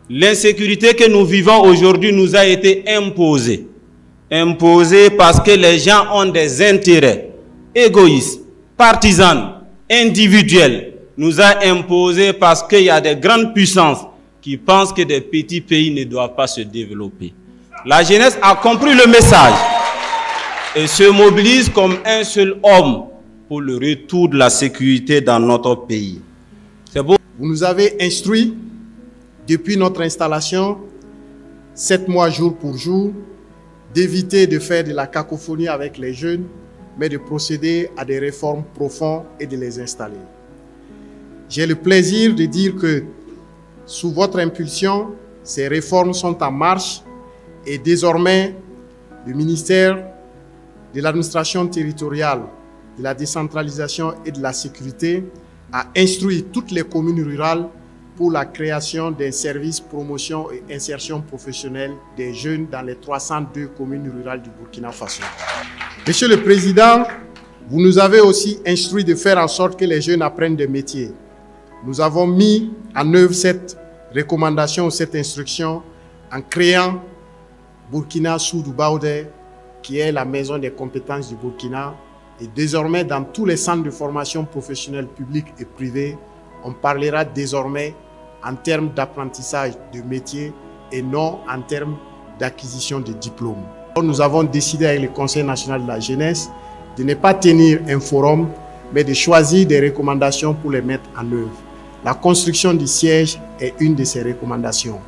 L'insécurité que nous vivons aujourd'hui nous a été imposée. Imposée parce que les gens ont des intérêts égoïstes, partisans, individuels. Nous a imposé parce qu'il y a des grandes puissances qui pensent que des petits pays ne doivent pas se développer. La jeunesse a compris le message et se mobilise comme un seul homme pour le retour de la sécurité dans notre pays. C'est beau. Vous nous avez instruits depuis notre installation, 7 mois jour pour jour, d'éviter de faire de la cacophonie avec les jeunes, mais de procéder à des réformes profondes et de les installer. J'ai le plaisir de dire que, sous votre impulsion, ces réformes sont en marche et désormais, le ministère de l'administration territoriale, de la décentralisation et de la sécurité a instruit toutes les communes rurales pour la création d'un service promotion et insertion professionnelle des jeunes dans les 302 communes rurales du Burkina Faso. Monsieur le Président, vous nous avez aussi instruit de faire en sorte que les jeunes apprennent des métiers. Nous avons mis en œuvre cette recommandation, cette instruction en créant Burkina Soudou Baoudé, qui est la maison des compétences du Burkina. Et désormais, dans tous les centres de formation professionnelle publics et privés, on parlera désormais en termes d'apprentissage de métiers et non en termes d'acquisition de diplômes. Nous avons décidé avec le Conseil national de la jeunesse de ne pas tenir un forum, mais de choisir des recommandations pour les mettre en œuvre. La construction du siège est une de ces recommandations.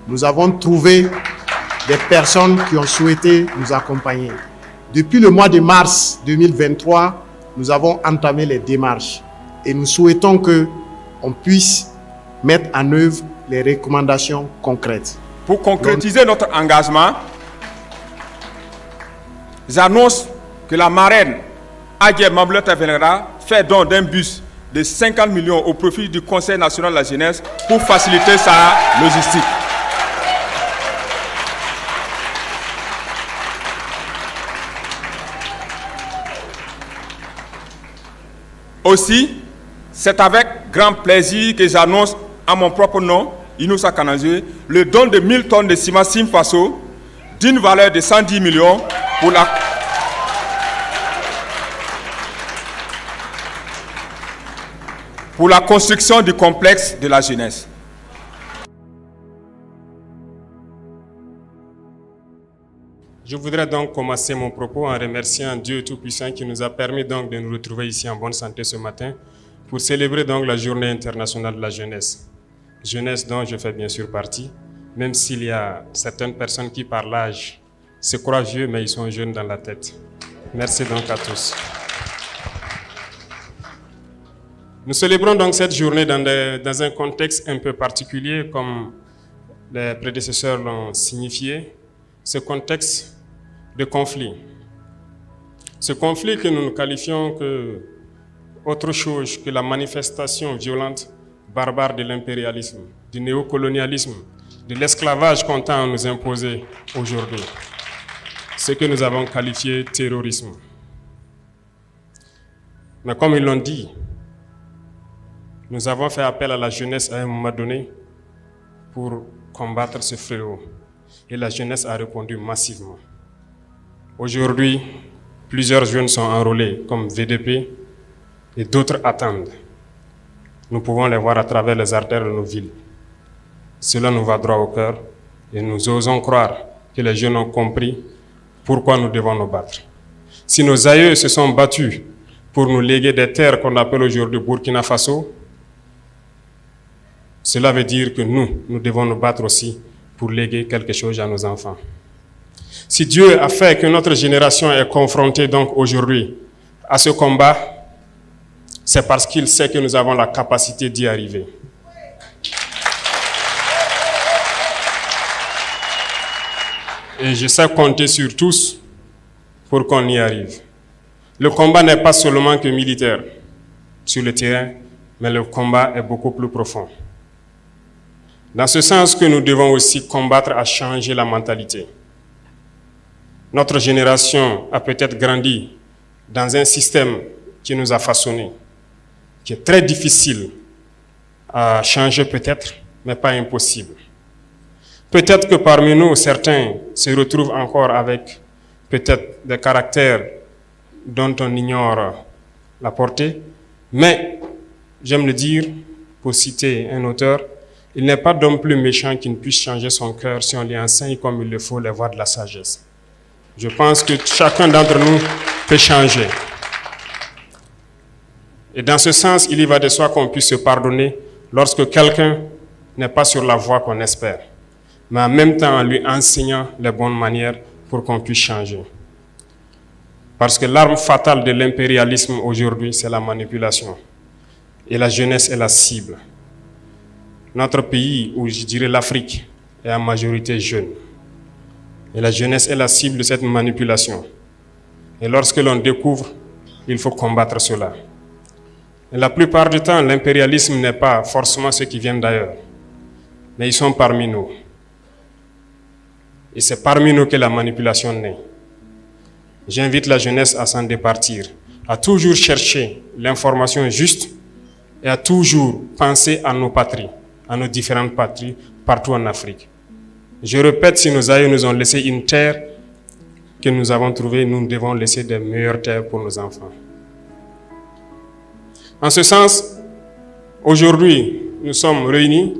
Nous avons trouvé des personnes qui ont souhaité nous accompagner. Depuis le mois de mars 2023, nous avons entamé les démarches et nous souhaitons qu'on puisse mettre en œuvre les recommandations concrètes. Pour concrétiser notre engagement, j'annonce que la marraine Adjé Mamblota Venera fait don d'un bus de 50 millions au profit du Conseil national de la jeunesse pour faciliter sa logistique. Aussi, c'est avec grand plaisir que j'annonce à mon propre nom, Inoussa Kanazé, le don de 1000 tonnes de ciment Simfaso d'une valeur de 110 millions pour la construction du complexe de la jeunesse. Je voudrais donc commencer mon propos en remerciant Dieu Tout-Puissant qui nous a permis donc de nous retrouver ici en bonne santé ce matin pour célébrer donc la Journée internationale de la jeunesse. Jeunesse dont je fais bien sûr partie, même s'il y a certaines personnes qui par l'âge se croient vieux mais ils sont jeunes dans la tête. Merci donc à tous. Nous célébrons donc cette journée dans un contexte un peu particulier comme les prédécesseurs l'ont signifié, ce contexte de conflit. Ce conflit que nous qualifions que autre chose que la manifestation violente, barbare de l'impérialisme, du néocolonialisme, de l'esclavage qu'on tend à nous imposer aujourd'hui. Ce que nous avons qualifié de terrorisme. Mais comme ils l'ont dit, nous avons fait appel à la jeunesse à un moment donné pour combattre ce fléau. Et la jeunesse a répondu massivement. Aujourd'hui, plusieurs jeunes sont enrôlés comme VDP et d'autres attendent. Nous pouvons les voir à travers les artères de nos villes. Cela nous va droit au cœur et nous osons croire que les jeunes ont compris pourquoi nous devons nous battre. Si nos aïeux se sont battus pour nous léguer des terres qu'on appelle aujourd'hui Burkina Faso, cela veut dire que nous devons nous battre aussi pour léguer quelque chose à nos enfants. Si Dieu a fait que notre génération est confrontée donc aujourd'hui à ce combat, c'est parce qu'il sait que nous avons la capacité d'y arriver. Et je sais compter sur tous pour qu'on y arrive. Le combat n'est pas seulement que militaire sur le terrain, mais le combat est beaucoup plus profond. Dans ce sens que nous devons aussi combattre à changer la mentalité. Notre génération a peut-être grandi dans un système qui nous a façonnés, qui est très difficile à changer peut-être, mais pas impossible. Peut-être que parmi nous, certains se retrouvent encore avec peut-être des caractères dont on ignore la portée, mais j'aime le dire, pour citer un auteur, il n'est pas d'homme plus méchant qui ne puisse changer son cœur si on lui enseigne comme il le faut les voies de la sagesse. Je pense que chacun d'entre nous peut changer. Et dans ce sens, il y va de soi qu'on puisse se pardonner lorsque quelqu'un n'est pas sur la voie qu'on espère, mais en même temps en lui enseignant les bonnes manières pour qu'on puisse changer. Parce que l'arme fatale de l'impérialisme aujourd'hui, c'est la manipulation. Et la jeunesse est la cible. Notre pays, ou je dirais l'Afrique, est en majorité jeune. Et la jeunesse est la cible de cette manipulation. Et lorsque l'on découvre, il faut combattre cela. Et la plupart du temps, l'impérialisme n'est pas forcément ceux qui viennent d'ailleurs, mais ils sont parmi nous. Et c'est parmi nous que la manipulation naît. J'invite la jeunesse à s'en départir, à toujours chercher l'information juste et à toujours penser à nos patries, à nos différentes patries partout en Afrique. Je répète, si nos aïeux nous ont laissé une terre que nous avons trouvée, nous devons laisser de meilleures terres pour nos enfants. En ce sens, aujourd'hui, nous sommes réunis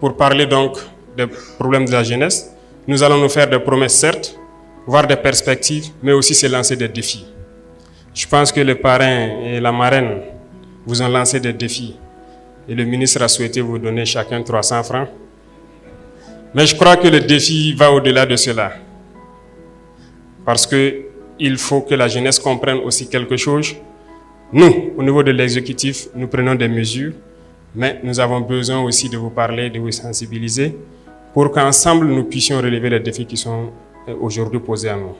pour parler donc des problèmes de la jeunesse. Nous allons nous faire des promesses, certes, voir des perspectives, mais aussi se lancer des défis. Je pense que le parrain et la marraine vous ont lancé des défis et le ministre a souhaité vous donner chacun 300 francs. Mais je crois que le défi va au-delà de cela. Parce qu'il faut que la jeunesse comprenne aussi quelque chose. Nous, au niveau de l'exécutif, nous prenons des mesures, mais nous avons besoin aussi de vous parler, de vous sensibiliser, pour qu'ensemble nous puissions relever les défis qui sont aujourd'hui posés à nous.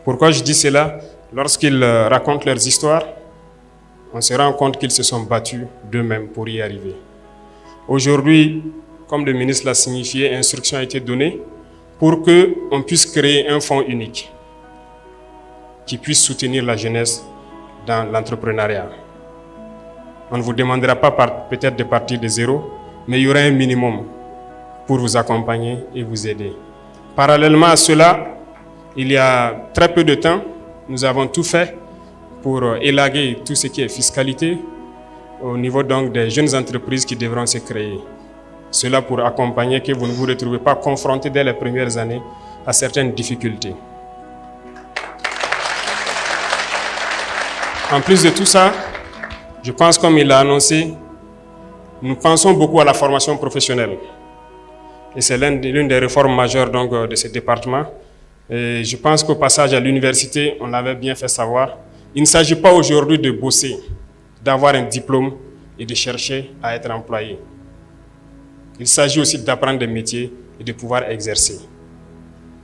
Pourquoi je dis cela? Lorsqu'ils racontent leurs histoires, on se rend compte qu'ils se sont battus d'eux-mêmes pour y arriver. Aujourd'hui, comme le ministre l'a signifié, instruction a été donnée pour qu'on puisse créer un fonds unique qui puisse soutenir la jeunesse dans l'entrepreneuriat. On ne vous demandera pas peut-être de partir de zéro, mais il y aura un minimum pour vous accompagner et vous aider. Parallèlement à cela, il y a très peu de temps, nous avons tout fait pour élaguer tout ce qui est fiscalité au niveau donc des jeunes entreprises qui devront se créer. Cela pour accompagner que vous ne vous retrouvez pas confrontés dès les premières années à certaines difficultés. En plus de tout ça, je pense comme il l'a annoncé, nous pensons beaucoup à la formation professionnelle. Et c'est l'une des réformes majeures donc, de ce département. Et je pense qu'au passage à l'université, on l'avait bien fait savoir, il ne s'agit pas aujourd'hui de bosser, d'avoir un diplôme et de chercher à être employé. Il s'agit aussi d'apprendre des métiers et de pouvoir exercer.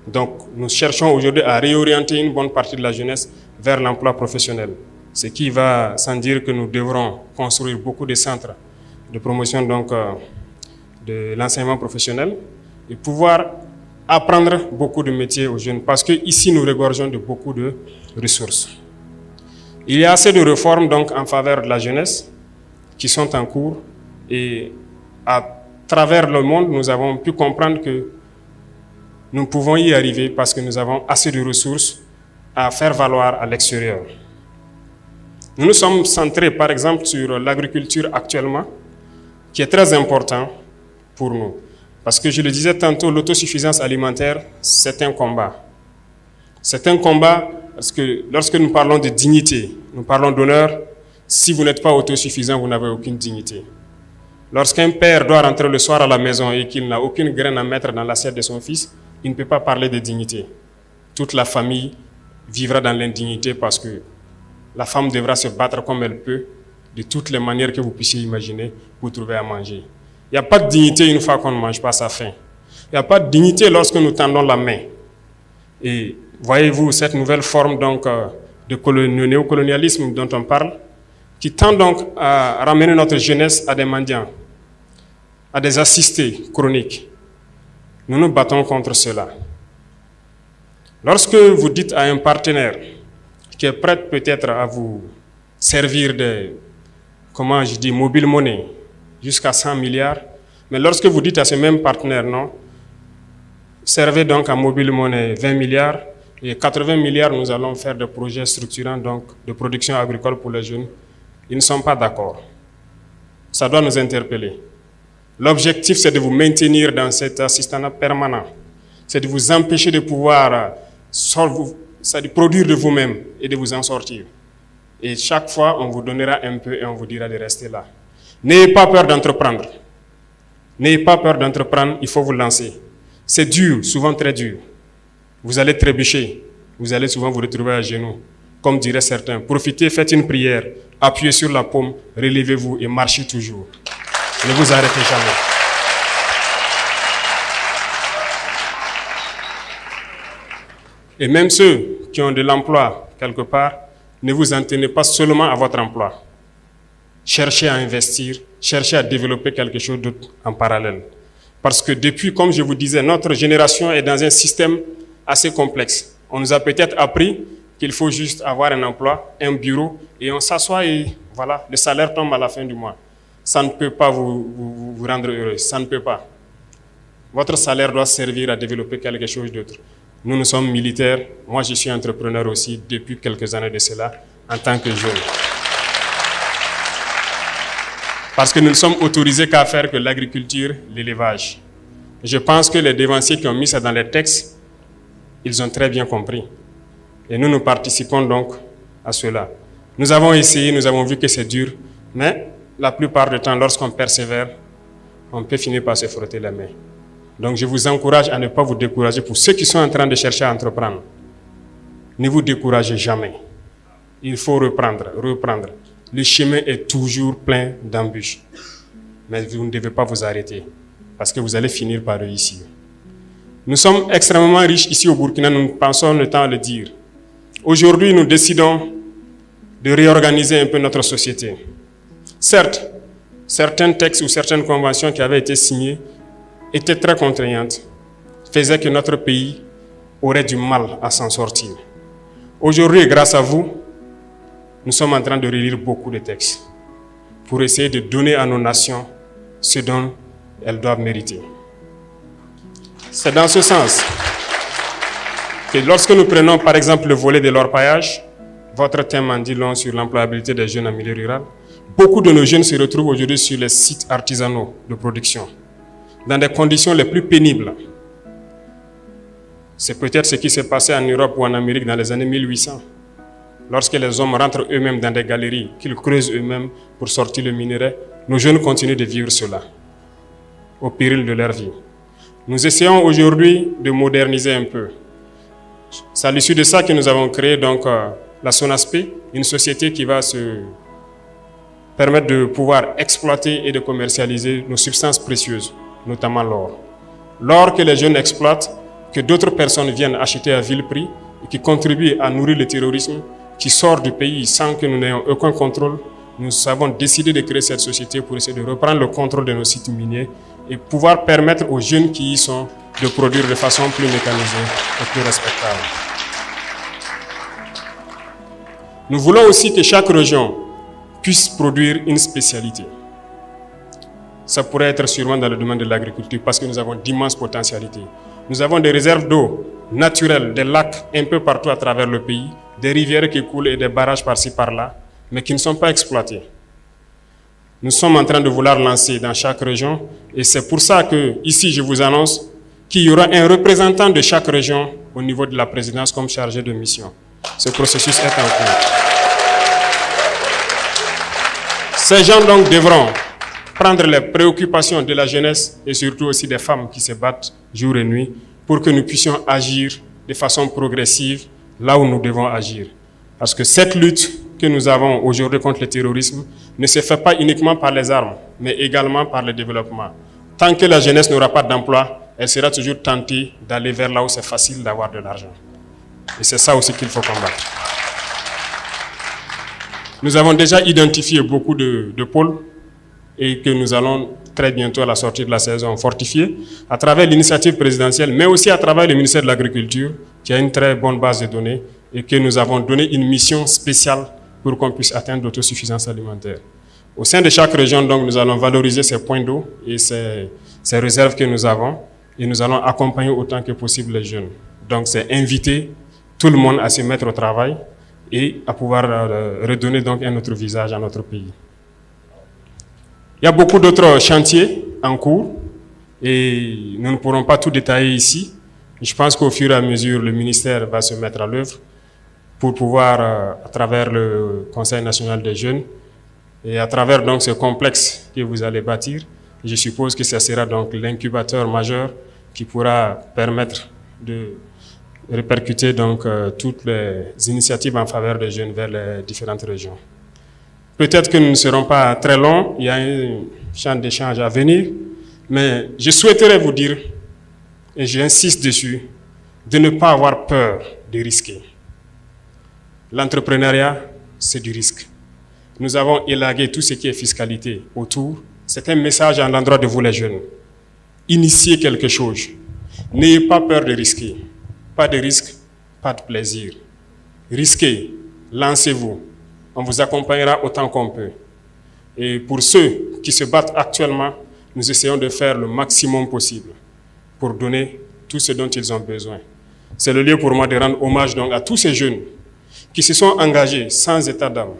Donc, nous cherchons aujourd'hui à réorienter une bonne partie de la jeunesse vers l'emploi professionnel. Ce qui va sans dire que nous devrons construire beaucoup de centres de promotion donc, de l'enseignement professionnel et pouvoir apprendre beaucoup de métiers aux jeunes parce qu'ici nous regorgeons de beaucoup de ressources. Il y a assez de réformes donc en faveur de la jeunesse qui sont en cours et à travers le monde nous avons pu comprendre que nous pouvons y arriver parce que nous avons assez de ressources à faire valoir à l'extérieur. Nous nous sommes centrés par exemple sur l'agriculture actuellement qui est très important pour nous. Parce que je le disais tantôt, l'autosuffisance alimentaire, c'est un combat. C'est un combat parce que lorsque nous parlons de dignité, nous parlons d'honneur, si vous n'êtes pas autosuffisant, vous n'avez aucune dignité. Lorsqu'un père doit rentrer le soir à la maison et qu'il n'a aucune graine à mettre dans l'assiette de son fils, il ne peut pas parler de dignité. Toute la famille vivra dans l'indignité parce que la femme devra se battre comme elle peut, de toutes les manières que vous puissiez imaginer, pour trouver à manger. Il n'y a pas de dignité une fois qu'on ne mange pas sa faim. Il n'y a pas de dignité lorsque nous tendons la main. Et voyez-vous cette nouvelle forme donc, de néocolonialisme dont on parle, qui tend donc à ramener notre jeunesse à des mendiants, à des assistés chroniques. Nous nous battons contre cela. Lorsque vous dites à un partenaire qui est prêt peut-être à vous servir de, comment je dis, mobile money, jusqu'à 100 milliards, mais lorsque vous dites à ce même partenaire, non, servait donc à Mobile Money 20 milliards et 80 milliards, nous allons faire des projets structurants donc, de production agricole pour les jeunes. Ils ne sont pas d'accord. Ça doit nous interpeller. L'objectif, c'est de vous maintenir dans cet assistanat permanent. C'est de vous empêcher de pouvoir produire de vous-même et de vous en sortir. Et chaque fois, on vous donnera un peu et on vous dira de rester là. N'ayez pas peur d'entreprendre. N'ayez pas peur d'entreprendre, il faut vous lancer. C'est dur, souvent très dur. Vous allez trébucher, vous allez souvent vous retrouver à genoux. Comme diraient certains, profitez, faites une prière, appuyez sur la paume, relevez-vous et marchez toujours. Ne vous arrêtez jamais. Et même ceux qui ont de l'emploi quelque part, ne vous en tenez pas seulement à votre emploi. Cherchez à investir, cherchez à développer quelque chose d'autre en parallèle. Parce que depuis, comme je vous disais, notre génération est dans un système assez complexe. On nous a peut-être appris qu'il faut juste avoir un emploi, un bureau, et on s'assoit et voilà, le salaire tombe à la fin du mois. Ça ne peut pas vous rendre heureux, ça ne peut pas. Votre salaire doit servir à développer quelque chose d'autre. Nous sommes militaires, moi je suis entrepreneur aussi depuis quelques années de cela, en tant que jeune. Parce que nous ne sommes autorisés qu'à faire que l'agriculture, l'élevage. Je pense que les dévanciers qui ont mis ça dans les textes, ils ont très bien compris. Et nous participons donc à cela. Nous avons essayé, nous avons vu que c'est dur, mais la plupart du temps, lorsqu'on persévère, on peut finir par se frotter les mains. Donc je vous encourage à ne pas vous décourager pour ceux qui sont en train de chercher à entreprendre. Ne vous découragez jamais. Il faut reprendre. Le chemin est toujours plein d'embûches. Mais vous ne devez pas vous arrêter, parce que vous allez finir par réussir. Nous sommes extrêmement riches ici au Burkina, nous pensons le temps à le dire. Aujourd'hui, nous décidons de réorganiser un peu notre société. Certes, certains textes ou certaines conventions qui avaient été signées étaient très contraignantes, faisaient que notre pays aurait du mal à s'en sortir. Aujourd'hui, grâce à vous, nous sommes en train de relire beaucoup de textes pour essayer de donner à nos nations ce dont elles doivent mériter. C'est dans ce sens que lorsque nous prenons par exemple le volet de l'orpaillage, votre thème en dit long sur l'employabilité des jeunes en milieu rural, beaucoup de nos jeunes se retrouvent aujourd'hui sur les sites artisanaux de production, dans des conditions les plus pénibles. C'est peut-être ce qui s'est passé en Europe ou en Amérique dans les années 1800. Lorsque les hommes rentrent eux-mêmes dans des galeries, qu'ils creusent eux-mêmes pour sortir le minerai, nos jeunes continuent de vivre cela, au péril de leur vie. Nous essayons aujourd'hui de moderniser un peu. C'est à l'issue de ça que nous avons créé donc la SONASP, une société qui va se permettre de pouvoir exploiter et de commercialiser nos substances précieuses, notamment l'or. L'or que les jeunes exploitent, que d'autres personnes viennent acheter à vil prix et qui contribuent à nourrir le terrorisme, qui sort du pays sans que nous n'ayons aucun contrôle. Nous avons décidé de créer cette société pour essayer de reprendre le contrôle de nos sites miniers et pouvoir permettre aux jeunes qui y sont de produire de façon plus mécanisée et plus respectable. Nous voulons aussi que chaque région puisse produire une spécialité. Ça pourrait être sûrement dans le domaine de l'agriculture parce que nous avons d'immenses potentialités. Nous avons des réserves d'eau naturelles, des lacs un peu partout à travers le pays, des rivières qui coulent et des barrages par-ci par-là, mais qui ne sont pas exploités. Nous sommes en train de vouloir lancer dans chaque région et c'est pour ça que ici je vous annonce qu'il y aura un représentant de chaque région au niveau de la présidence comme chargé de mission. Ce processus est en cours. Ces gens donc devront prendre les préoccupations de la jeunesse et surtout aussi des femmes qui se battent jour et nuit pour que nous puissions agir de façon progressive là où nous devons agir. Parce que cette lutte que nous avons aujourd'hui contre le terrorisme ne se fait pas uniquement par les armes, mais également par le développement. Tant que la jeunesse n'aura pas d'emploi, elle sera toujours tentée d'aller vers là où c'est facile d'avoir de l'argent. Et c'est ça aussi qu'il faut combattre. Nous avons déjà identifié beaucoup de pôles et que nous allons très bientôt à la sortie de la saison fortifier à travers l'initiative présidentielle, mais aussi à travers le ministère de l'Agriculture qui a une très bonne base de données et que nous avons donné une mission spéciale pour qu'on puisse atteindre l'autosuffisance alimentaire. Au sein de chaque région, donc, nous allons valoriser ces points d'eau et ces réserves que nous avons et nous allons accompagner autant que possible les jeunes. Donc c'est inviter tout le monde à se mettre au travail et à pouvoir redonner donc un autre visage à notre pays. Il y a beaucoup d'autres chantiers en cours et nous ne pourrons pas tout détailler ici. Je pense qu'au fur et à mesure, le ministère va se mettre à l'œuvre pour pouvoir, à travers le Conseil national des jeunes et à travers donc ce complexe que vous allez bâtir, je suppose que ce sera donc l'incubateur majeur qui pourra permettre de répercuter donc toutes les initiatives en faveur des jeunes vers les différentes régions. Peut-être que nous ne serons pas très longs, il y a un champ d'échange à venir, mais je souhaiterais vous dire, et j'insiste dessus, de ne pas avoir peur de risquer. L'entrepreneuriat, c'est du risque. Nous avons élagué tout ce qui est fiscalité autour. C'est un message à l'endroit de vous les jeunes. Initiez quelque chose. N'ayez pas peur de risquer. Pas de risque, pas de plaisir. Risquez, lancez-vous. On vous accompagnera autant qu'on peut. Et pour ceux qui se battent actuellement, nous essayons de faire le maximum possible pour donner tout ce dont ils ont besoin. C'est le lieu pour moi de rendre hommage donc à tous ces jeunes qui se sont engagés sans état d'âme,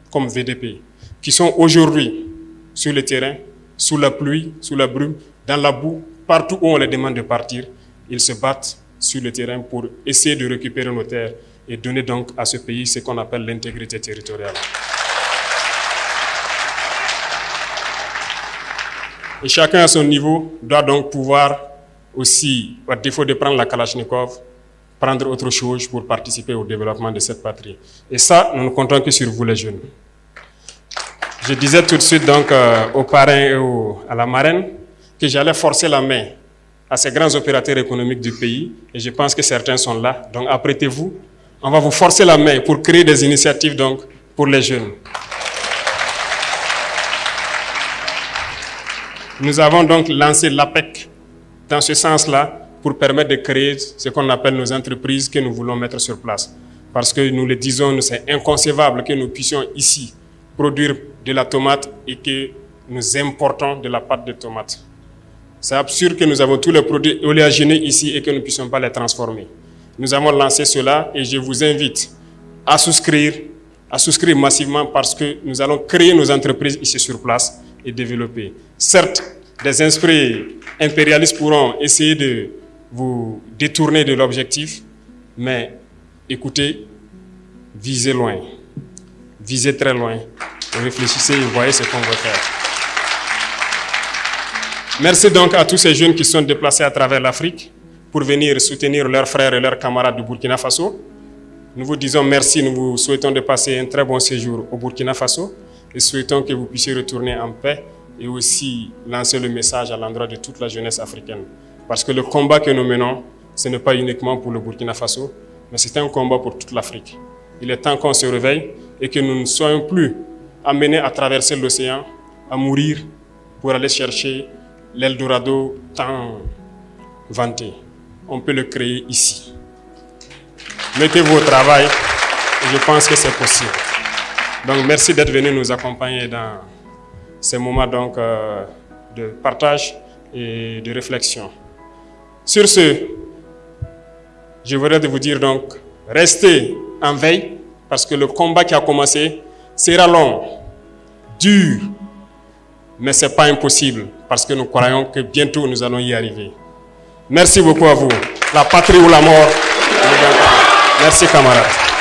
comme VDP, qui sont aujourd'hui sur le terrain, sous la pluie, sous la brume, dans la boue, partout où on les demande de partir, ils se battent sur le terrain pour essayer de récupérer nos terres et donner donc à ce pays ce qu'on appelle l'intégrité territoriale. Et chacun à son niveau doit donc pouvoir aussi, à défaut de prendre la Kalachnikov, prendre autre chose pour participer au développement de cette patrie. Et ça, nous ne comptons que sur vous les jeunes. Je disais tout de suite donc aux parrains et à la marraine que j'allais forcer la main à ces grands opérateurs économiques du pays, et je pense que certains sont là. Donc apprêtez-vous, on va vous forcer la main pour créer des initiatives donc pour les jeunes. Nous avons donc lancé l'APEC dans ce sens-là pour permettre de créer ce qu'on appelle nos entreprises que nous voulons mettre sur place. Parce que nous le disons, c'est inconcevable que nous puissions ici produire de la tomate et que nous importons de la pâte de tomate. C'est absurde que nous avons tous les produits oléagineux ici et que nous ne puissions pas les transformer. Nous avons lancé cela et je vous invite à souscrire massivement parce que nous allons créer nos entreprises ici sur place et développer. Certes, des esprits impérialistes pourront essayer de vous détourner de l'objectif, mais écoutez, visez loin, visez très loin, réfléchissez et voyez ce qu'on va faire. Merci donc à tous ces jeunes qui sont déplacés à travers l'Afrique pour venir soutenir leurs frères et leurs camarades du Burkina Faso. Nous vous disons merci, nous vous souhaitons de passer un très bon séjour au Burkina Faso et souhaitons que vous puissiez retourner en paix et aussi lancer le message à l'endroit de toute la jeunesse africaine. Parce que le combat que nous menons, ce n'est pas uniquement pour le Burkina Faso, mais c'est un combat pour toute l'Afrique. Il est temps qu'on se réveille et que nous ne soyons plus amenés à traverser l'océan, à mourir pour aller chercher l'Eldorado tant vanté. On peut le créer ici. Mettez-vous au travail et je pense que c'est possible. Donc merci d'être venu nous accompagner dans ces moments donc, de partage et de réflexion. Sur ce, je voudrais vous dire donc, restez en veille parce que le combat qui a commencé sera long, dur, mais ce n'est pas impossible parce que nous croyons que bientôt nous allons y arriver. Merci beaucoup à vous. La patrie ou la mort. Merci camarades.